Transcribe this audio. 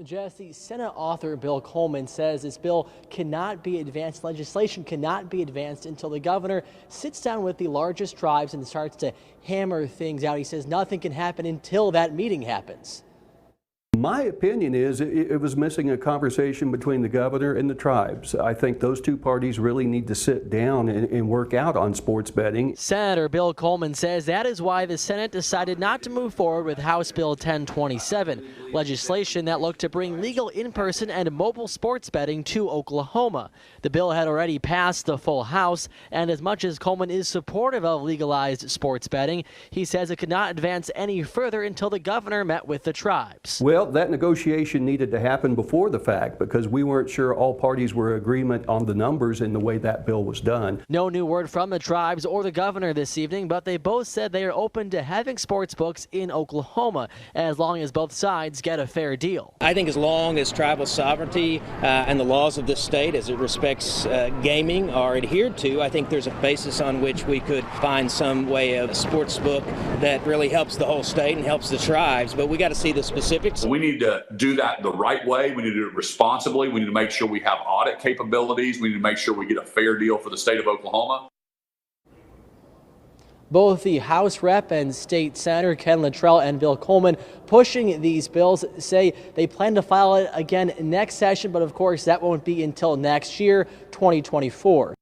Jesse, Senate author Bill Coleman says this bill cannot be advanced, legislation cannot be advanced until the governor sits down with the largest tribes and starts to hammer things out. He says nothing can happen until that meeting happens. My opinion is it was missing a conversation between the governor and the tribes. I think those two parties really need to sit down and work out on sports betting. Senator Bill Coleman says that is why the Senate decided not to move forward with House Bill 1027, legislation that looked to bring legal in-person and mobile sports betting to Oklahoma. The bill had already passed the full House, and as much as Coleman is supportive of legalized sports betting, he says it could not advance any further until the governor met with the tribes. Well, that negotiation needed to happen before the fact because we weren't sure all parties were in agreement on the numbers and the way that bill was done. No new word from the tribes or the governor this evening, but they both said they are open to having sports books in Oklahoma as long as both sides get a fair deal. I think as long as tribal sovereignty and the laws of this state as it respects gaming are adhered to, I think there's a basis on which we could find some way of a sports book that really helps the whole state and helps the tribes, but we got to see the specifics. We need to do that the right way. We need to do it responsibly. We need to make sure we have audit capabilities. We need to make sure we get a fair deal for the state of Oklahoma. Both the House Rep and State Senator Ken Luttrell and Bill Coleman pushing these bills say they plan to file it again next session, but of course that won't be until next year, 2024.